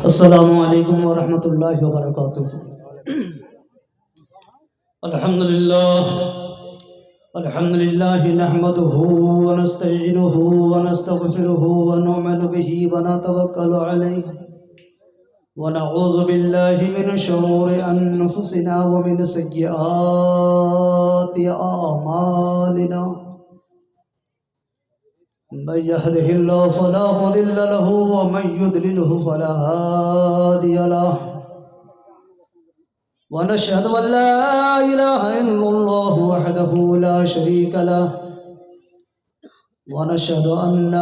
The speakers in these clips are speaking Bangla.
السلام عليكم ورحمة الله وبركاته. الحمد لله نحمده ونستعينه ونستغفره ونؤمن به ونتوكل عليه ونعوذ بالله من شرور أنفسنا ومن سيئات أعمالنا. من يهده الله فلا مضل له ومن يضلله فلا هادي له، ونشهد أن لا إله إلا الله وحده لا شريك له، ونشهد أن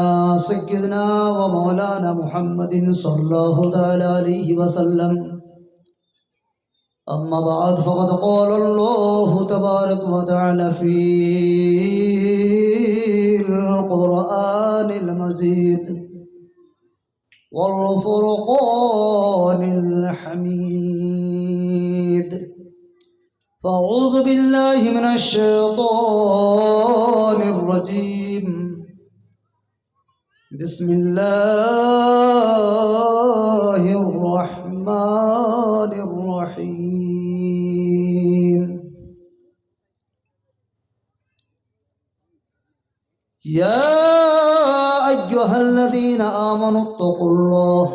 سيدنا ومولانا محمد صلى الله تعالى عليه وسلم. أما بعد فقد قال الله تبارك وتعالى في القرآن المجيد والفرقان الحميد. فأعوذ بالله من الشيطان الرجيم. بسم الله الرحمن الرحيم. يا أيها الذين آمنوا اتقوا الله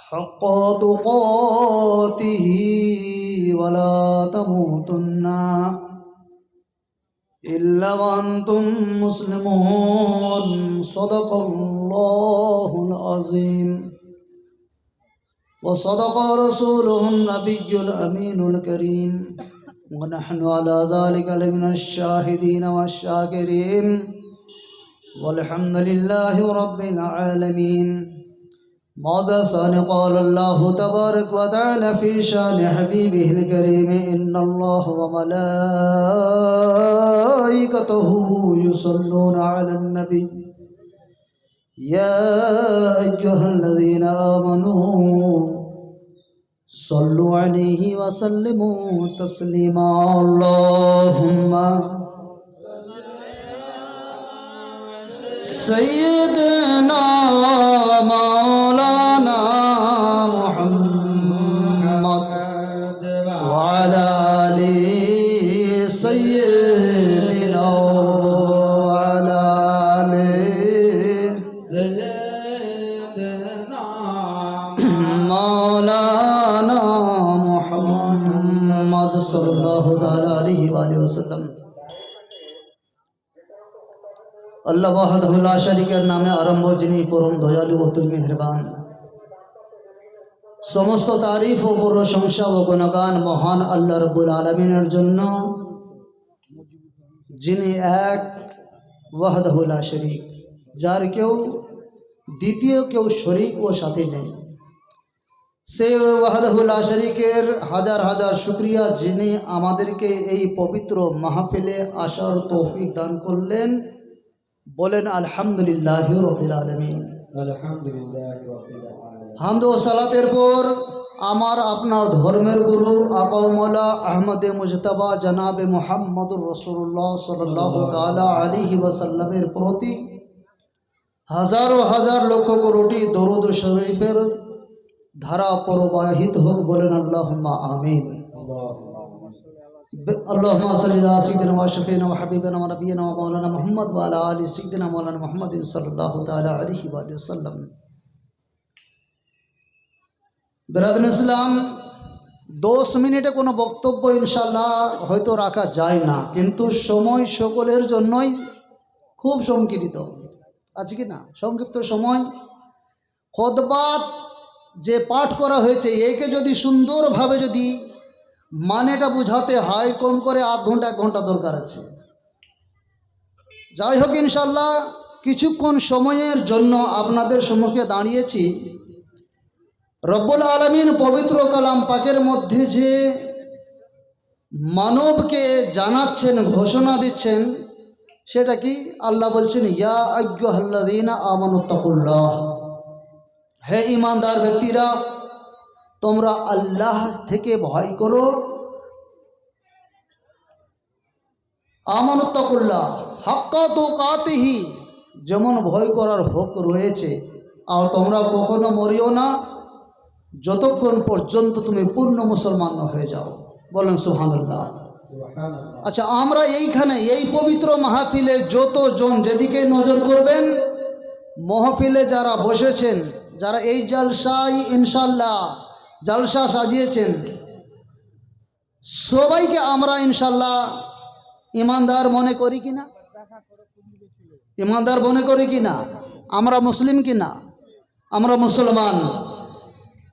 حق تقاته ولا تموتن إلا وأنتم مسلمون. صدق الله العظيم وصدق رسوله النبي الأمين الكريم، ونحن على ذلك لمن الشاهدين والشاكرين، والحمد لله رب العالمين. ماذا قال الله تبارك وتعالى في شان حبيبه الكريم: إن الله وملائكته يصلون على النبي يا أيها الذين آمنوا صلوا عليه وسلموا تسليما. اللهم سيدنا مولانا محمد وعلى آل سيدنا وعلى آل سيدنا مولانا محمد صلى الله عليه وآله وسلم। আল্লাহ ওয়াহদাহু লা শারীকের নামে আরম্ভ, যিনি পরম দয়ালু অতুল মেহেরবান। সমস্ত তারিফ ও প্রশংসা ও গুণগান মহান আল্লাহ রাব্বুল আলামিনের জন্য, যিনি এক, ওয়াহদাহু লা শারীক, যার কেউ দ্বিতীয় কেউ শরীক ও সাথী নেই। সেই ওয়াহদাহু লা শারীকের হাজার হাজার শুকরিয়া, যিনি আমাদেরকে এই পবিত্র মাহফিলে আসার তৌফিক দান করলেন। বলেন আলহামদুলিল্লাহ রাব্বিল আলামিন। হামদ ও সালাতের পর আমার আপনার ধর্মের গুরু আকা মওলা আহমদে মুজতবা জনাবে মুহাম্মদুর রাসূলুল্লাহ সাল্লাল্লাহু তাআলা আলাইহি ওয়াসাল্লামের প্রতি হাজারো হাজার লক্ষ কোটি দরুদ শরীফের ধারা প্রবাহিত হোক। বলেন আল্লাহুম্মা আমিন। اللهم صل على سيدنا وشفينا وحبيبنا ونبينا ومولانا محمد وعلى آل سيدنا مولانا محمد صلى الله تعالى عليه وآله وسلم। বিরাদর ইসলাম, 10 মিনিটে কোনো বক্তব্য ইনশাআল্লাহ হয়তো রাখা যায় না, কিন্তু সময় সকলের জন্যই খুব সংকীর্ণ আছে কি না? সংক্ষিপ্ত সময় খুতবা যে পাঠ করা হয়েছে, একে যদি সুন্দরভাবে যদি মানেটা বুঝাতে হয়, কম করে আধ ঘন্টা 1 ঘন্টা দরকার আছে। যাই হোক, ইনশাআল্লাহ কিছুক্ষণ সময়ের জন্য আপনাদের সম্মুখে দাঁড়িয়েছি। রব্বুল আলামিন পবিত্র কালাম পাকের মধ্যে যে মানবকে জানাচ্ছেন, ঘোষণা দিচ্ছেন, সেটা কি? আল্লাহ বলছেন, ইয়া আইয়ুহাল্লাযীনা আমানুত্তাকুল্লাহ, হে ঈমানদার ব্যক্তিরা, তোমরা আল্লাহ থেকে ভয় করো। আমানুত্তাকুল্লাহ হাক্কা তুকাতিহি, যেমন ভয় করার হক রয়েছে আর তোমরা কখনো মরিও না যতক্ষণ পর্যন্ত তুমি পূর্ণ মুসলমান না হয়ে যাও। বলেন সুবহানাল্লাহ। আচ্ছা, আমরা এইখানে এই পবিত্র মাহফিলে যতজন যেদিকে নজর করবেন, মাহফিলে যারা বসেছেন, যারা এই জলসায় ইনশাল্লাহ জলসা সাজিয়েছেন, সবাইকে আমরা ইনশাল্লাহ ইমানদার মনে করি কিনা? ইমানদার মনে করি কিনা? আমরা মুসলিম কিনা? আমরা মুসলমান।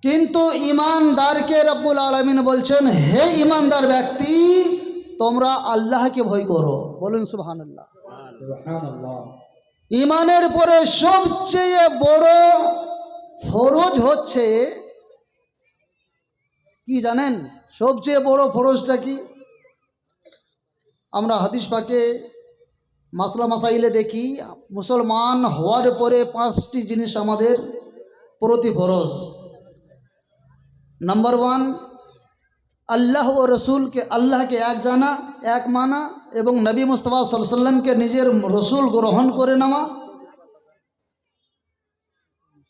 কিন্তু ইমানদারকে রব্বুল আলামিন বলছেন, হে ইমানদার ব্যক্তি, তোমরা আল্লাহকে ভয় করো। বলুন সুবহানাল্লাহ। ইমানের পরে সবচেয়ে বড় ফরজ হচ্ছে কি জানেন? সবচেয়ে বড় ফরজটা কি? আমরা হাদিস পাকে মাসলা মাসাইলে দেখি, মুসলমান হওয়ার পরে 5টি জিনিস আমাদের প্রতি ফরজ। নাম্বার 1, আল্লাহ ও রসুলকে, আল্লাহকে এক জানা, এক মানা এবং নবী মুস্তাফা সাল্লাল্লাহু আলাইহি ওয়াসাল্লামকে নিজের রসুল গ্রহণ করে নেওয়া।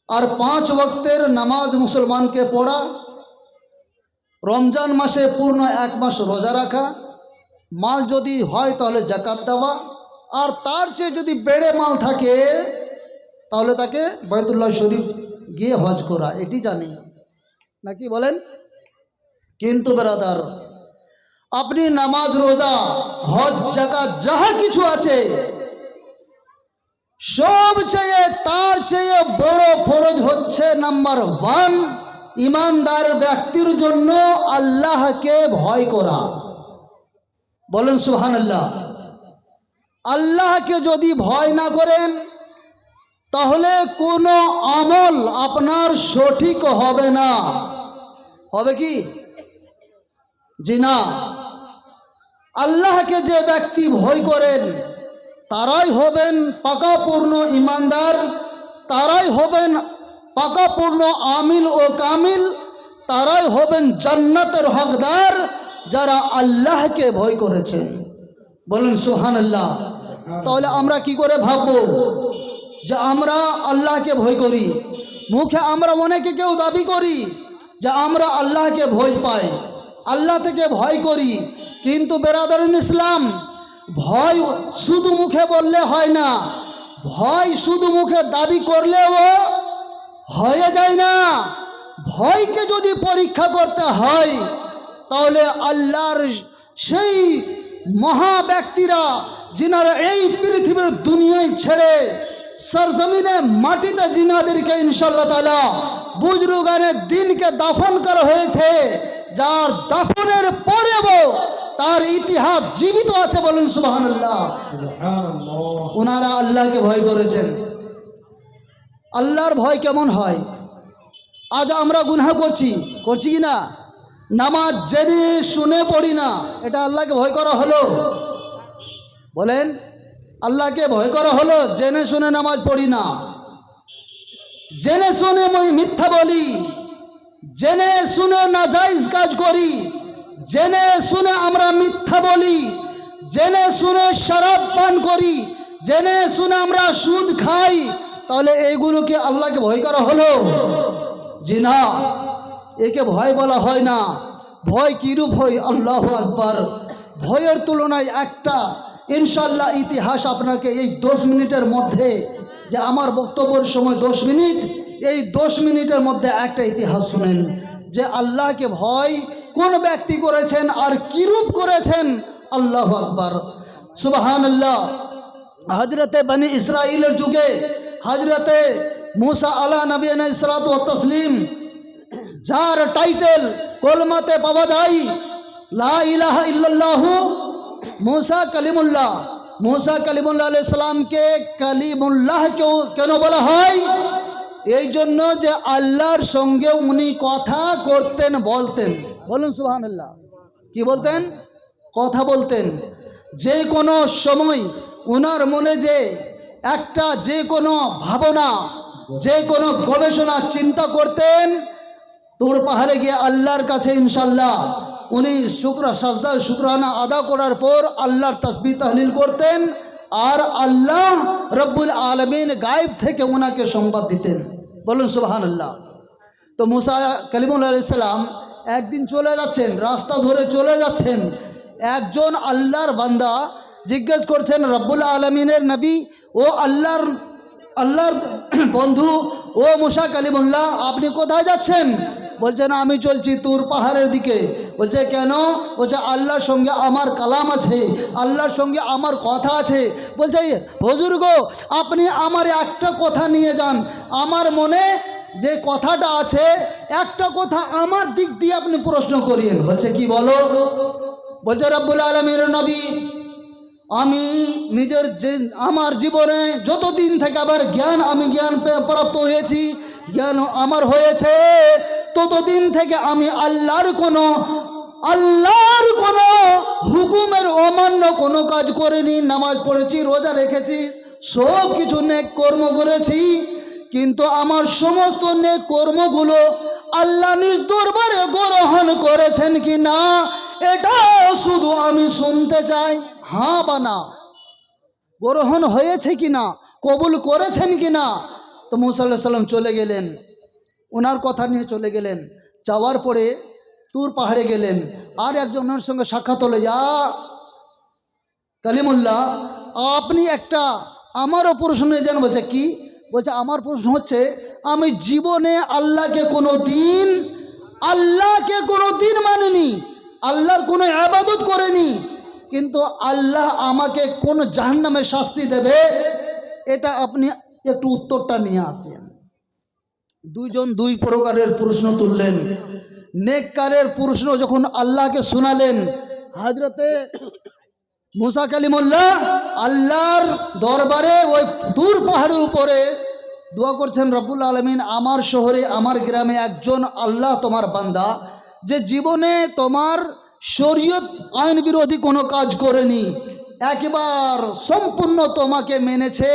আর 5 ওয়াক্তের নামাজ মুসলমানকে পড়া, রমজান মাসে পূর্ণ 1 মাস রোজা রাখা, মাল যদি হয় তাহলে যাকাত দেওয়া, আর তার চেয়ে যদি বেড়ে মাল থাকে তাহলে তাকে বাইতুল্লাহ শরীফ গিয়ে হজ করা। এটি জানি নাকি বলেন? কিন্তু ব্রাদার, আপনি নামাজ, রোজা, হজ, যাকাত যাহা কিছু আছে, সবচেয়ে তার চেয়ে বড় ফরজ হচ্ছে নাম্বার 1, ইমানদার ব্যক্তির জন্য আল্লাহকে ভয় করা। বলেন সুবহানাল্লাহ। আল্লাহকে যদি ভয় না করেন তাহলে কোনো আমল আপনার সঠিক হবে না। হবে কি? জি না। আল্লাহকে যে ব্যক্তি ভয় করেন তারাই হবেন পাকাপূর্ণ ইমানদার, তারাই হবেন পাকাপূর্ণ আমিল ও কামিল, তারাই হবেন জান্নাতের হকদার, যারা আল্লাহকে ভয় করেছেন। বলেন সুবহানাল্লাহ। তাহলে আমরা কি করে ভাববো যে আমরা আল্লাহকে ভয় করি? মুখে আমরা অনেকে কেউ দাবি করি যে আমরা আল্লাহকে ভয় পাই, আল্লাহ থেকে ভয় করি, কিন্তু বেরাদারুল ইসলাম, ভয় শুধু মুখে বললে হয় না, ভয় শুধু মুখে দাবি করলেও হয়ে যায় না। ভয়কে যদি পরীক্ষা করতে হয় তাহলে আল্লাহর সেই মহা ব্যক্তিরা যিনারা এই পৃথিবীর দুনিয়ায় ছেড়ে সরজমিনে মাটিতে জিনাদেরকে ইনশাআল্লাহ তাআলা বুজরুগানের দিনকে দাফন করা হয়েছে, যার দাফনের পরেও তার ইতিহাস জীবিত আছে। বলেন সুবহানাল্লাহ। ওনারা আল্লাহকে ভয় করেছেন। আল্লাহর ভয় কেমন হয়? আজ আমরা গুনাহ করছি কি না? নামাজ জেনে শুনে পড়ি না, এটা আল্লাহকে ভয় করা হলো? বলেন, আল্লাহকে ভয় করা হলো? জেনে শুনে নামাজ পড়ি না, জেনে শুনে মিথ্যা বলি, জেনে শুনে নাজায়েজ কাজ করি, জেনে শুনে আমরা মিথ্যা বলি, জেনে শুনে শরাব পান করি, জেনে শুনে আমরা সুদ খাই, তাহলে এইগুলোকে আল্লাহকে ভয় করা হলো? জি না, একে ভয় বলা হয় না। ভয় কিরূপ হয়? আল্লাহু আকবার। ভয়ের তুলনায় একটা ইনশাআল্লাহ ইতিহাস আপনাকে এই 10 মিনিটের মধ্যে, যে আমার বক্তব্যের সময় 10 মিনিট, এই 10 মিনিটের মধ্যে একটা ইতিহাস শুনেন যে আল্লাহকে ভয় কোন ব্যক্তি করেছেন আর কিরূপ করেছেন। আল্লাহু আকবার, সুবহানাল্লাহ। হযরতে বনি ইসরাইলের যুগে হযরতে मूसा আলা নবী ইসরাত ওয়া তাসলিম, যার টাইটেল কলমাতে পাওয়া যায় লা ইলাহা ইল্লাল্লাহ मूसा कलीमुल्लाह। मूसा कलीमुल्लाह আলাইহিস সালামকে কালিমুল্লাহ কেন বলা হয়? এই জন্য যে আল্লাহর সঙ্গে উনি কথা করতেন, বলতেন। বলুন সুবহানাল্লাহ। কি বলতেন? কথা বলতেন। যে কোনো সময় ওনার মনে যে একটা যে কোনো ভাবনা, যে কোনো গবেষণা চিন্তা করতেন, তোর পাহাড়ে গিয়ে আল্লাহর কাছে ইনশাআল্লাহ উনি সাজদা শুকরানা আদা করার পর আল্লাহর তাসবিহ তাহলিল করতেন, আর আল্লাহ রব্বুল আলামিন গায়েব থেকে ওনাকে সংবাদ দিতেন। বলুন সুবহানাল্লাহ। তো মুসা কালিমুল্লাহ আলাইহিস সালাম একদিন চলে যাচ্ছেন, রাস্তা ধরে চলে যাচ্ছেন, একজন আল্লাহর বান্দা জিজ্ঞেস করছেন রব্বুল আলমিনের নবী ও আল্লাহর বন্ধু ও মুসা কালিমুল্লাহ, আপনি কোথায় যাচ্ছেন? বলছেন আমি চলছি তুর পাহাড়ের দিকে। বলছে কেন? বলছে আল্লাহর সঙ্গে আমার কালাম আছে, আল্লাহর সঙ্গে আমার কথা আছে। বলছে হুজুর গো, আপনি আমার একটা কথা নিয়ে যান, আমার মনে যে কথাটা আছে একটা কথা আমার দিক দিয়ে আপনি প্রশ্ন করিয়েন। বলছে কি বলো? বলছে রব্বুল আলামিনের নবী, আমি আমার জীবনে যতদিন থেকে আবার আমি জ্ঞান প্রাপ্ত হয়েছি, জ্ঞান আমার হয়েছে, ততদিন থেকে আমি আল্লাহর কোনো হুকুমের অমান্য কোনো কাজ করিনি। নামাজ পড়েছি, রোজা রেখেছি, সব কিছু নেক কর্ম করেছি, কিন্তু আমার সমস্ত নেক কর্মগুলো আল্লাহ নিজ দরবারে গ্রহণ করেছেন কি না, এটা শুধু আমি শুনতে চাই, হ্যাঁ বা না, গ্রহণ হয়েছে কি না, কবুল করেছেন কি না। তো মুসা আলাইহিস সালাম চলে গেলেন, ওনার কথা নিয়ে চলে গেলেন। যাওয়ার পরে তুর পাহাড়ে গেলেন, আর একজনের সঙ্গে সাক্ষাৎ হলো, ইয়া কালিমুল্লাহ, আপনি একটা আমারও প্রশ্ন নিয়ে যান। বলছে কি? বলছে আমার প্রশ্ন হচ্ছে, আমি জীবনে আল্লাহকে কোনো দিন মানিনি, আল্লাহর কোনো ইবাদত করিনি, কিন্তু আল্লাহ আমাকে কোন জাহান্নামে শাস্তি দেবে, এটা আপনি একটু উত্তরটা নিয়ে আসেন। দুইজন দুই প্রকারের প্রশ্ন তুললেন। নেককারের প্রশ্ন যখন আল্লাহকে শোনালেন, হযরতে মুসা কালিমুল্লাহ আল্লাহর দরবারে ওই দূর পাহাড়ের উপরে দোয়া করছেন, রব্বুল আলামিন, আমার শহরে আমার গ্রামে একজন আল্লাহ তোমার বান্দা, যে জীবনে তোমার শরীয়ত আইন বিরোধী কোনো কাজ করেনি, একবার সম্পূর্ণ তোমাকে মেনেছে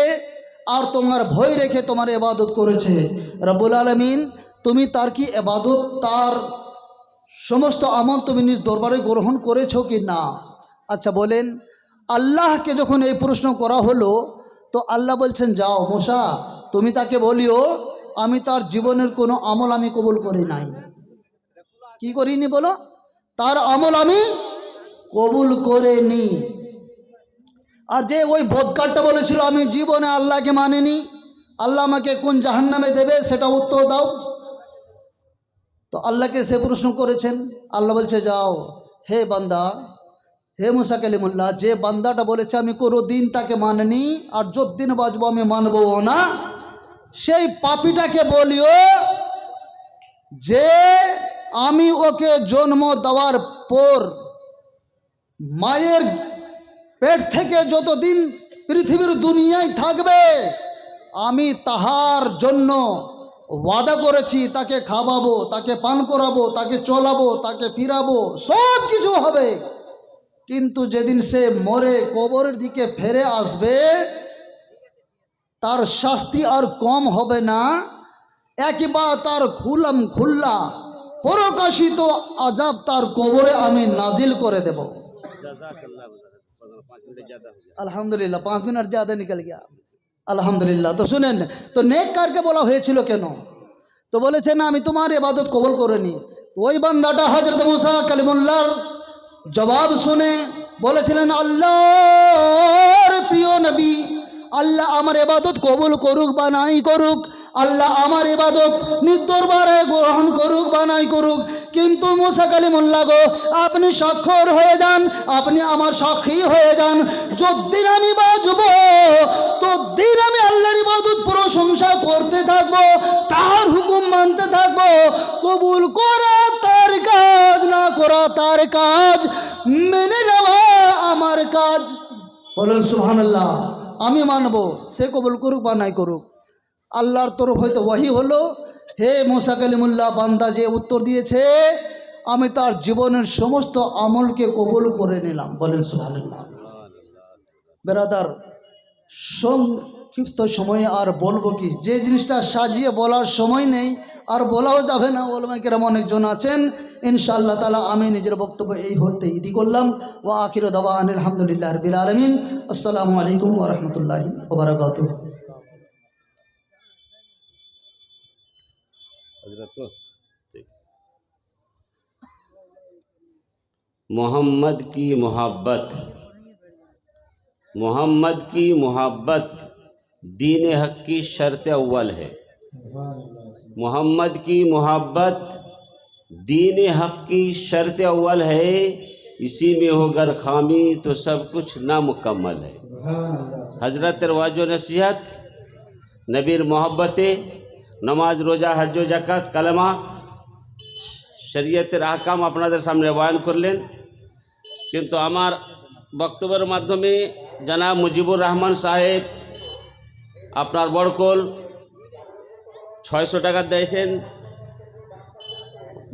আর তোমার ভয় রেখে তোমার ইবাদত করেছে, রব্বুল আলামিন তুমি তার কি ইবাদত, তার সমস্ত আমল তুমি নিজ দরবারে গ্রহণ করেছো কি না? আচ্ছা বলেন, আল্লাহকে যখন এই প্রশ্ন করা হলো, তো আল্লাহ বলছেন, যাও মুসা, তুমি তাকে বলিও আমি তার জীবনের কোনো আমল আমি কবুল করি নাই। কি করিনি বলো? তার আমল আমি কবুল করিনি। আর যে ওই বদকারটা বলেছিল আমি জীবনে আল্লাহকে মানিনি, আল্লাহ আমাকে কোন জাহান্নামে দেবে সেটা উত্তর দাও। তো আল্লাহকে সে প্রশ্ন করেছেন। আল্লাহ বলছে, যাও হে বান্দা, হে মুসা কালিমুল্লাহ, যে বান্দাটা বলেছে আমি কোনো দিন তাকে মানিনি আর যতদিন বাঁচবো আমি মানবো না, সেই পাপীটাকে বলিও যে আমি ওকে জন্ম দেওয়ার পর মায়ের পেট থেকে যতদিন পৃথিবীর দুনিয়ায় থাকবে, আমি তাহার জন্য ওয়াদা করেছি, তাকে খাওয়াবো, তাকে পান করাবো, তাকে চলাবো, তাকে ফিরাবো, সব কিছু হবে। কিন্তু যেদিন সে মরে কবরের দিকে ফিরে আসবে, তার শাস্তি আর কম হবে না, একবার তার খুল্লা প্রকাশিত আযাব তার কবরে আমি নাজিল করে দেব। আলহামদুলিল্লাহ, 5 মিনিট ज़्यादा निकल गया। আলহামদুলিল্লাহ। তো শুনেন, তো নেককারকে বলা হয়েছিল কেন? তো বলেছেন আমি তোমার ইবাদত কবুল করিনি। ওই বান্দাটা হযরত মুসা কালিমুল্লাহর জবাব শুনে বলেছিলেন, আল্লাহর প্রিয় নবী, আল্লাহ আমার ইবাদত কবুল করুক বা নাই করুক, আল্লাহ আমার ইবাদত নিজ দরবারে গ্রহণ করুক বা নাই করুক, কিন্তু মুসা কালিমুল্লাহ গো, আপনি স্বাক্ষর হয়ে যান, আপনি আমার সাক্ষী হয়ে যান, যতদিন আমি বাঁচব ততদিন আমি আল্লাহর ইবাদত প্রশংসা করতে থাকবো, তার হুকুম মানতে থাকবো, কবুল করা তার কাজ, না করা তার কাজ, মেনে নেওয়া আমার কাজ। বলেন সুবহানাল্লাহ। আমি মানবো, সে কবুল করুক বা নাই করুক। আল্লাহর তরফ হয়তো ওয়াহি হলো, হে মুসা কালিমুল্লাহ বান্দা যে উত্তর দিয়েছে, আমি তার জীবনের সমস্ত আমলকে কবুল করে নিলাম। বলেন সুবহানাল্লাহ। বেরাদার, সংক্ষিপ্ত সময়ে আর বলবো কি, যে জিনিসটা সাজিয়ে বলার সময় নেই আর বলাও যাবে না, ওলামায়ে কেরাম অনেকজন আছেন, ইনশাআল্লাহ তাআলা আমি নিজের বক্তব্য এই হতে ইতি করলাম। ওয়া আখিরু দাওয়ানা আলহামদুলিল্লাহি রাব্বিল আলামিন। আসসালামু আলাইকুম ওয়া রাহমাতুল্লাহি ওয়া বারাকাতুহু। हजरत को ठीक। मोहम्मद की मोहब्बत, मोहम्मद की मोहब्बत दीन हक की शर्त अव्वल है। मोहम्मद की मोहब्बत दीन हक की शर्त अव्वल है। इसी में हो गर खामी तो सब कुछ नामुकम्मल है। हजरत रवाजो नसीहत नबीर मोहब्बत नमाज रोजा हज জাকাত কালেমা শরীয়তের আহকাম আপনাদের সামনে বয়ান করলেন। কিন্তু আমার বক্তব্যের মাধ্যমে জনাব মুজিবুর রহমান সাহেব আপনার বড়কোল 600 টাকা দিয়েছেন।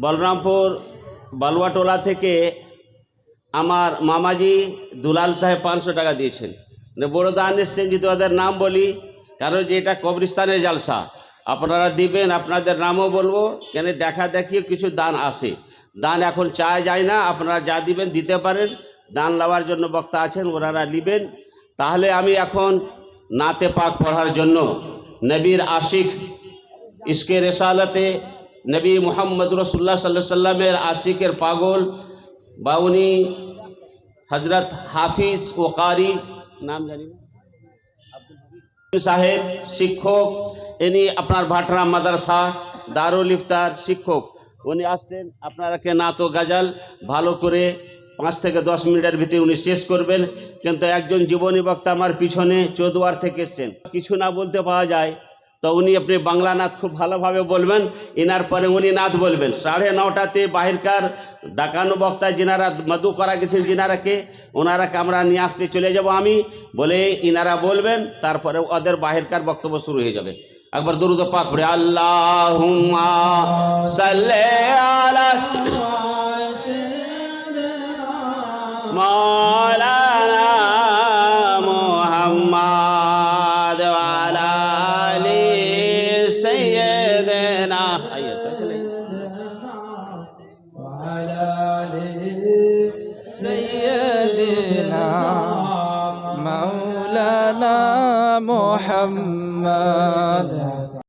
বলরামপুর বালুয়াটোলা থেকে আমার মামাজি দুলাল সাহেব 500 টাকা দিয়েছেন। বড় দান এসছেন, যদি ওদের নাম বলি, কারণ যে এটা কবরস্থানের জালসা, আপনারা দিবেন, আপনাদের নামও বলবো, কেন দেখা দেখিও কিছু দান আসে। দান এখন চাওয়া যায় না, আপনারা যা দিবেন দিতে পারেন। দান নেওয়ার জন্য বক্তা আছেন, ওনারা নেবেন। তাহলে আমি এখন নাতে পাক পড়ার জন্য নবীর আশিক ইশকে রেসালতে নবী মুহাম্মদ রাসূলুল্লাহ সাল্লাল্লাহু আলাইহি সাল্লামের আশিকের পাগল বা উনি হজরত হাফিজ ও কারি নাম জানি সাহেব শিক্ষক, ইনি আপনার ভাটরা মাদ্রাসা দারুল ইফতার শিক্ষক, উনি আসছেন। আপনারাকে না তো গজল ভালো করে 5 থেকে 10 মিনিটের ভিতরে উনি শেষ করবেন। কিন্তু একজন জীবনী বক্তা আমার পিছনে চৌদ্বার থেকে এসছেন, কিছু না বলতে পাওয়া যায়, তো উনি আপনি বাংলা নাথ খুব ভালোভাবে বলবেন। এনার পরে উনি নাথ বলবেন। 9:30টাতে বাহিরকার ডাকানো বক্তা যিনারা মধু করা গেছেন যিনারাকে, ওনারাকে আমরা নিয়ে আসতে চলে যাব আমি, বলে ইনারা বলবেন, তারপরে ওদের বাহিরকার বক্তব্য শুরু হয়ে যাবে। একবার দরুদ পাক পড়ে আল্লাহুম্মা সাল্লি আলা মাওলানা মুহাম্মদ ওয়া আলা আলি সাইয়্যিদিনা سيدنا مولانا محمد